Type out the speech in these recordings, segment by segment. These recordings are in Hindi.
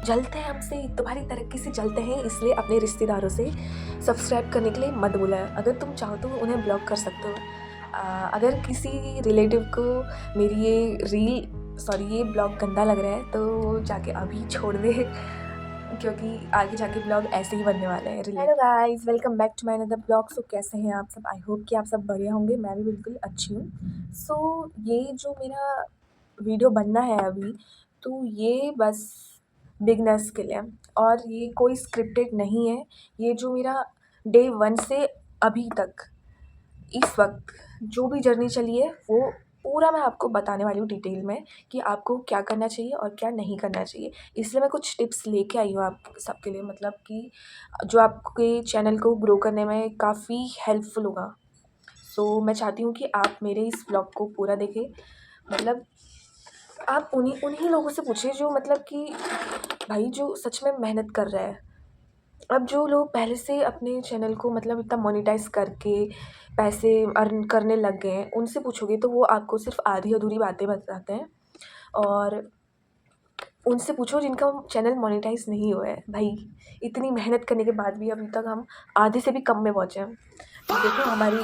जलते हैं हमसे, तुम्हारी तरक्की से जलते हैं, इसलिए अपने रिश्तेदारों से सब्सक्राइब करने के लिए मत भूलना। अगर तुम चाहो तो उन्हें ब्लॉक कर सकते हो। अगर किसी रिलेटिव को मेरी ये ब्लॉग गंदा लग रहा है तो जाके अभी छोड़ दे, क्योंकि आगे जाके ब्लॉग ऐसे ही बनने वाले हैं। Hello guys, welcome back to my another blog. So कैसे हैं आप सब? आई होप कि आप सब बढ़िया होंगे। मैं भी बिल्कुल अच्छी हूँ। सो ये जो मेरा वीडियो बनना है अभी, तो ये बस बिगनर्स के लिए, और ये कोई स्क्रिप्टेड नहीं है। ये जो मेरा डे 1 से अभी तक इस वक्त जो भी जर्नी चली है वो पूरा मैं आपको बताने वाली हूँ डिटेल में, कि आपको क्या करना चाहिए और क्या नहीं करना चाहिए। इसलिए मैं कुछ टिप्स लेके आई हूँ आप सबके लिए, मतलब कि जो आपके चैनल को ग्रो करने में काफ़ी हेल्पफुल होगा। सो मैं चाहती हूँ कि आप मेरे इस ब्लॉग को पूरा देखें। मतलब आप उन्हीं उन्हीं लोगों से पूछिए जो मतलब कि भाई जो सच में मेहनत कर रहा है। अब जो लोग पहले से अपने चैनल को मतलब इतना मोनेटाइज़ करके पैसे अर्न करने लग गए हैं, उनसे पूछोगे तो वो आपको सिर्फ आधी अधूरी बातें बताते हैं। और उनसे पूछो जिनका चैनल मोनेटाइज़ नहीं हुआ है। भाई इतनी मेहनत करने के बाद भी अभी तक हम आधे से भी कम में पहुँचे हैं। देखो हमारी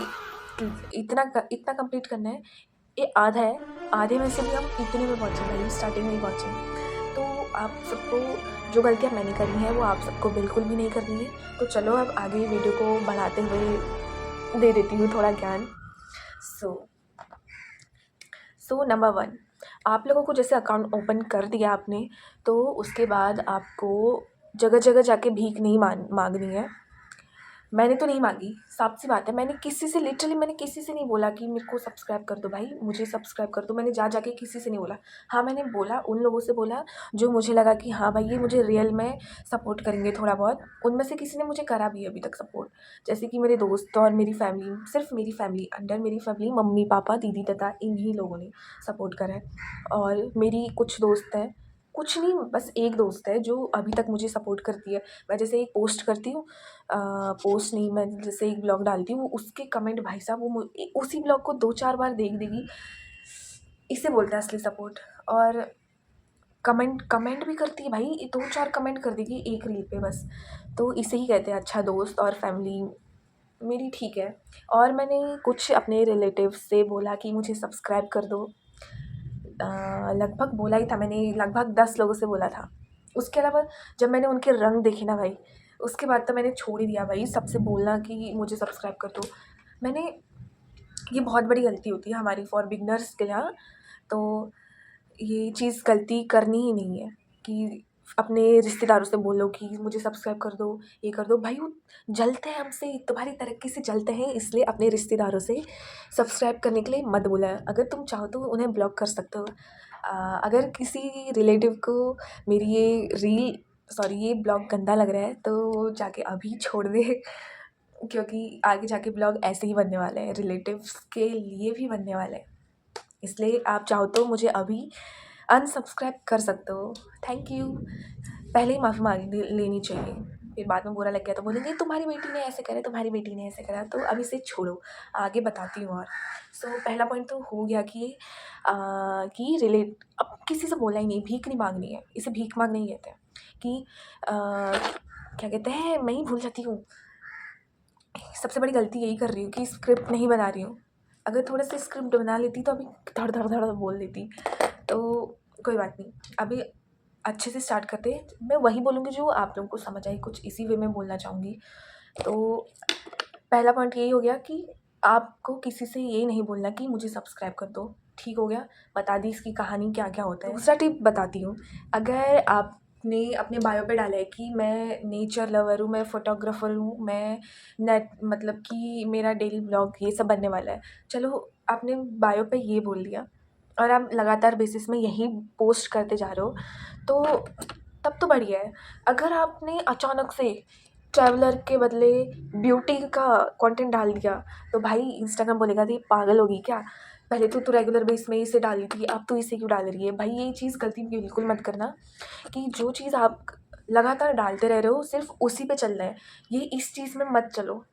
इतना कंप्लीट करना है, ये आधा है। आधे में से भी हम इतने में पहुँचे भाई, स्टार्टिंग में ही पहुँचे। तो आप सबको जो गलतियाँ मैंने करी हैं वो आप सबको बिल्कुल भी नहीं करनी है। तो चलो अब आगे वीडियो को बढ़ाते हुए दे देती हूँ थोड़ा ज्ञान। सो नंबर 1, आप लोगों को जैसे अकाउंट ओपन कर दिया आपने, तो उसके बाद आपको जगह जगह जाके भीख नहीं मांगनी है। मैंने तो नहीं मांगी, साफ सी बात है। मैंने किसी से लिटरली मैंने किसी से नहीं बोला कि मेरे को सब्सक्राइब कर दो भाई, मुझे सब्सक्राइब कर दो। मैंने जाके किसी से नहीं बोला। हाँ, मैंने बोला उन लोगों से बोला जो मुझे लगा कि हाँ भाई ये मुझे रियल में सपोर्ट करेंगे थोड़ा बहुत। उनमें से किसी ने मुझे करा भी है अभी तक सपोर्ट, जैसे कि मेरे दोस्त और मेरी फैमिली। सिर्फ मेरी फैमिली, अंडर मेरी फैमिली मम्मी पापा दीदी तथा इन्हीं लोगों ने सपोर्ट करा है। और मेरी कुछ दोस्त हैं, कुछ नहीं बस एक दोस्त है जो अभी तक मुझे सपोर्ट करती है। मैं जैसे एक पोस्ट करती हूँ, पोस्ट नहीं, मैं जैसे एक ब्लॉग डालती हूँ, उसके कमेंट भाई साहब वो उसी ब्लॉग को 2-4 बार देख देगी। इसे बोलते हैं असली सपोर्ट। और कमेंट कमेंट भी करती है भाई, 2-4 कमेंट कर देगी एक रील पे बस। तो इसे ही कहते हैं अच्छा दोस्त। और फैमिली मेरी ठीक है। और मैंने कुछ अपने रिलेटिव्स से बोला कि मुझे सब्सक्राइब कर दो। लगभग बोला ही था मैंने, लगभग 10 लोगों से बोला था। उसके अलावा जब मैंने उनके रंग देखे ना भाई, उसके बाद तो मैंने छोड़ ही दिया भाई सबसे बोलना कि मुझे सब्सक्राइब कर दो। मैंने ये बहुत बड़ी गलती होती है हमारी फॉर बिगनर्स के लिए। हाँ, तो ये चीज़ गलती करनी ही नहीं है कि अपने रिश्तेदारों से बोलो कि मुझे सब्सक्राइब कर दो, ये कर दो। भाई वो जलते हैं हमसे, तुम्हारी तरक्की से जलते हैं, इसलिए अपने रिश्तेदारों से सब्सक्राइब करने के लिए मत बोला। अगर तुम चाहो तो उन्हें ब्लॉक कर सकते हो। अगर किसी रिलेटिव को मेरी ये ब्लॉग गंदा लग रहा है तो जाके अभी छोड़ दे, क्योंकि आगे जाके ब्लॉग ऐसे ही बनने वाले हैं, रिलेटिव्स के लिए भी बनने वाले हैं। इसलिए आप चाहो तो मुझे अभी अनसब्सक्राइब कर सकते हो। Thank you. पहले ही माफ़ी मांग लेनी चाहिए, फिर बाद में बुरा लग गया तो बोलेंगे तुम्हारी बेटी ने ऐसे करा, तुम्हारी बेटी ने ऐसे करा। तो अभी से छोड़ो, आगे बताती हूँ। और पहला पॉइंट तो हो गया कि रिलेट अब किसी से बोला ही नहीं, भीख नहीं मांगनी है। इसे भीख मांग नहीं कहते हैं कि क्या कहते हैं, मैं ही भूल जाती हूँ। सबसे बड़ी गलती यही कर रही हूँ कि स्क्रिप्ट नहीं बना रही हूँ। अगर थोड़ा सा स्क्रिप्ट बना लेती तो अभी धड़ धड़ धड़ बोल देती। तो कोई बात नहीं, अभी अच्छे से स्टार्ट करते हैं। मैं वही बोलूँगी जो आप लोगों को समझ आए, कुछ इसी वे में बोलना चाहूँगी। तो पहला पॉइंट यही हो गया कि आपको किसी से ये नहीं बोलना कि मुझे सब्सक्राइब कर दो। ठीक हो गया, बता दी इसकी कहानी क्या क्या होता है। दूसरा टिप बताती हूँ। अगर आपने अपने बायो पे डाला है कि मैं नेचर लवर हूँ, मैं फ़ोटोग्राफ़र हूँ, मैं नेट मतलब कि मेरा डेली ब्लॉग ये सब बनने वाला है। चलो आपने बायो पे ये बोल दिया और आप लगातार बेसिस में यही पोस्ट करते जा रहे हो, तो तब तो बढ़िया है। अगर आपने अचानक से ट्रैवलर के बदले ब्यूटी का कंटेंट डाल दिया, तो भाई इंस्टाग्राम बोलेगा ये पागल होगी क्या, पहले तो रेगुलर बेस में इसे डाल रही थी, अब तो इसे क्यों डाल रही है। भाई ये चीज़ गलती बिल्कुल मत करना कि जो चीज़ आप लगातार डालते रह रहे हो सिर्फ उसी पे चलना है। ये इस चीज़ में मत चलो।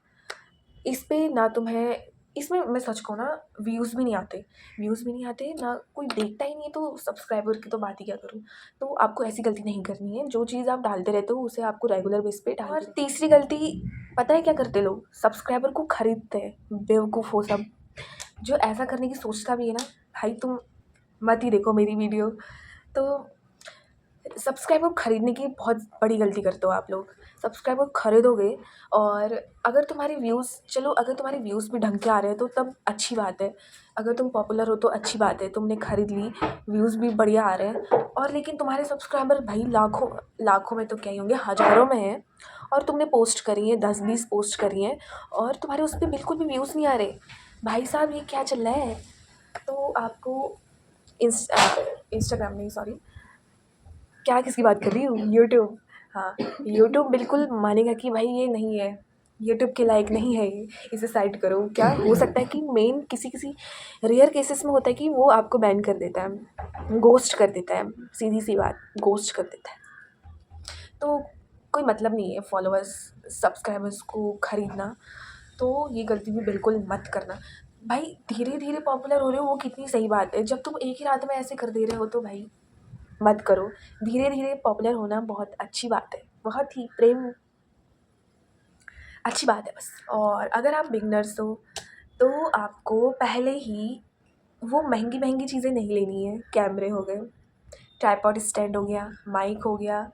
इस पे ना तुम्हें इसमें मैं सच कहूँ ना, व्यूज़ भी नहीं आते, ना कोई देखता ही नहीं है, तो सब्सक्राइबर की तो बात ही क्या करूँ। तो आपको ऐसी गलती नहीं करनी है, जो चीज़ आप डालते रहते हो उसे आपको रेगुलर बेस पे डालना। और तीसरी गलती पता है क्या करते लोग, सब्सक्राइबर को खरीदते हैं। बेवकूफ़ हो सब। जो ऐसा करने की सोचता भी है ना, भाई तुम मत ही देखो मेरी वीडियो। तो सब्सक्राइबर खरीदने की बहुत बड़ी गलती करते हो आप लोग। सब्सक्राइबर खरीदोगे और अगर तुम्हारे व्यूज़ भी ढंग के आ रहे हैं तो तब अच्छी बात है। अगर तुम पॉपुलर हो तो अच्छी बात है, तुमने खरीद ली, व्यूज़ भी बढ़िया आ रहे हैं, और लेकिन तुम्हारे सब्सक्राइबर भाई लाखों में तो क्या ही होंगे, हज़ारों में हैं, और तुमने पोस्ट करी है, 10-20 पोस्ट करी हैं, और तुम्हारे उस पर बिल्कुल भी व्यूज़ नहीं आ रहे। भाई साहब ये क्या चल रहा है। तो आपको इंस्टाग्राम नहीं, सॉरी, क्या किसकी बात कर रही हूँ, यूट्यूब। हाँ, यूट्यूब बिल्कुल मानेगा कि भाई ये नहीं है, यूट्यूब के लायक नहीं है ये, इसे साइड करो। क्या हो सकता है कि मेन किसी रेयर केसेस में होता है कि वो आपको बैन कर देता है, गोस्ट कर देता है, सीधी सी बात, गोस्ट कर देता है। तो कोई मतलब नहीं है फॉलोअर्स सब्सक्राइबर्स को खरीदना। तो ये गलती भी बिल्कुल मत करना भाई। धीरे धीरे पॉपुलर हो रहे हो वो कितनी सही बात है, जब तुम एक ही रात में ऐसे कर दे रहे हो तो भाई मत करो। धीरे धीरे पॉपुलर होना बहुत अच्छी बात है, बहुत ही अच्छी बात है बस। और अगर आप बिगनर्स हो तो आपको पहले ही वो महंगी चीज़ें नहीं लेनी है। कैमरे हो गए, ट्राइपॉड स्टैंड हो गया, माइक हो गया,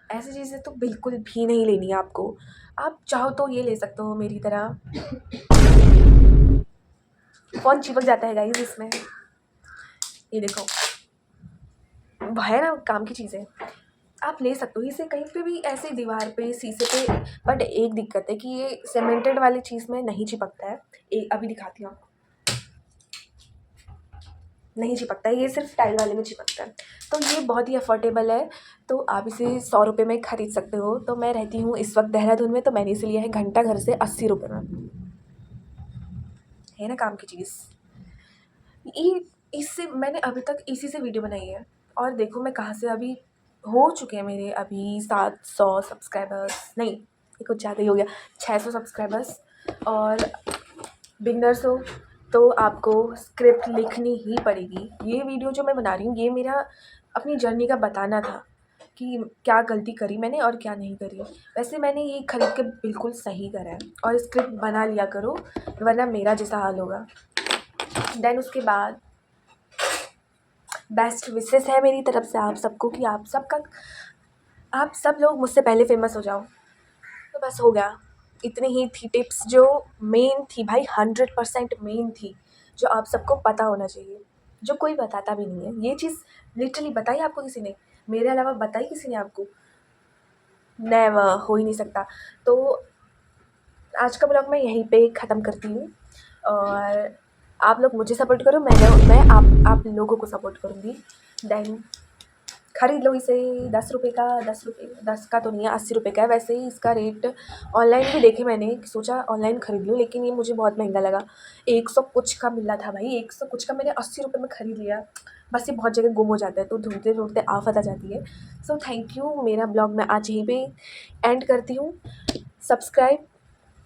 ऐसी चीज़ें तो बिल्कुल भी नहीं लेनी है आपको। आप चाहो तो ये ले सकते हो मेरी तरह। फ़ोन चिपक जाता है गाइस इसमें, ये देखो, है ना काम की चीज़ें, आप ले सकते हो इसे कहीं पे भी, ऐसे दीवार पे, शीशे पे। बट एक दिक्कत है कि ये सीमेंटेड वाली चीज़ में नहीं चिपकता है। अभी दिखाती हूँ आपको, नहीं चिपकता है, ये सिर्फ टाइल वाले में चिपकता है। तो ये बहुत ही अफोर्डेबल है, तो आप इसे 100 रुपये में ख़रीद सकते हो। तो मैं रहती हूँ इस वक्त देहरादून में, तो मैंने इसे लिया है घंटा घर से 80 रुपये में। है ना काम की चीज़। ये इससे मैंने अभी तक इसी से वीडियो बनाई है, और देखो मैं कहाँ से अभी हो चुके हैं मेरे अभी 700 सब्सक्राइबर्स, नहीं ये कुछ ज़्यादा ही हो गया, 600 सब्सक्राइबर्स। और बिगनर्स हो तो आपको स्क्रिप्ट लिखनी ही पड़ेगी। ये वीडियो जो मैं बना रही हूँ ये मेरा अपनी जर्नी का बताना था कि क्या गलती करी मैंने और क्या नहीं करी। वैसे मैंने ये खरीद के बिल्कुल सही करा है, और स्क्रिप्ट बना लिया करो वरना मेरा जैसा हाल होगा। देन उसके बाद बेस्ट विशेस है मेरी तरफ से आप सबको कि आप सब लोग मुझसे पहले फेमस हो जाओ। तो बस हो गया, इतनी ही थी टिप्स जो मेन थी भाई, 100% मेन थी, जो आप सबको पता होना चाहिए, जो कोई बताता भी नहीं है। ये चीज़ लिटरली बताई आपको किसी ने, मेरे अलावा बताई किसी ने आपको? नेवर, हो ही नहीं सकता। तो आज का ब्लॉग मैं यहीं पे ख़त्म करती हूँ, और आप लोग मुझे सपोर्ट करो, मैं आप लोगों को सपोर्ट करूँगी। देन खरीद लो इसे। 10 रुपये का, 10 का तो नहीं है, 80 रुपये का है। वैसे ही इसका रेट ऑनलाइन भी देखे मैंने, सोचा ऑनलाइन ख़रीद लूँ, लेकिन ये मुझे बहुत महंगा लगा। 100 कुछ का मिला था भाई, 100 कुछ का मैंने 80 रुपये में ख़रीद लिया। बस ये बहुत जगह गुम हो जाता है, तो ढूंढते ढूंढते आफत आ जाती है। So thank you. मेरा ब्लॉग मैं आज यहीं पे एंड करती हूँ। सब्सक्राइब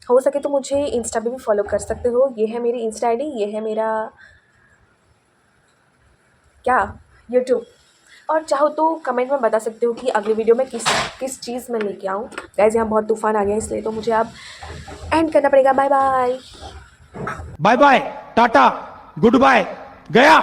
हो सके तो मुझे इंस्टा पे भी फॉलो कर सकते हो। ये है मेरी इंस्टा आईडी, ये है मेरा क्या यूट्यूब। और चाहो तो कमेंट में बता सकते हो कि अगली वीडियो में किस चीज़ में लेके आऊँ। गाइस यहाँ बहुत तूफ़ान आ गया इसलिए तो मुझे अब एंड करना पड़ेगा। Bye bye, bye bye, tata, goodbye, गया।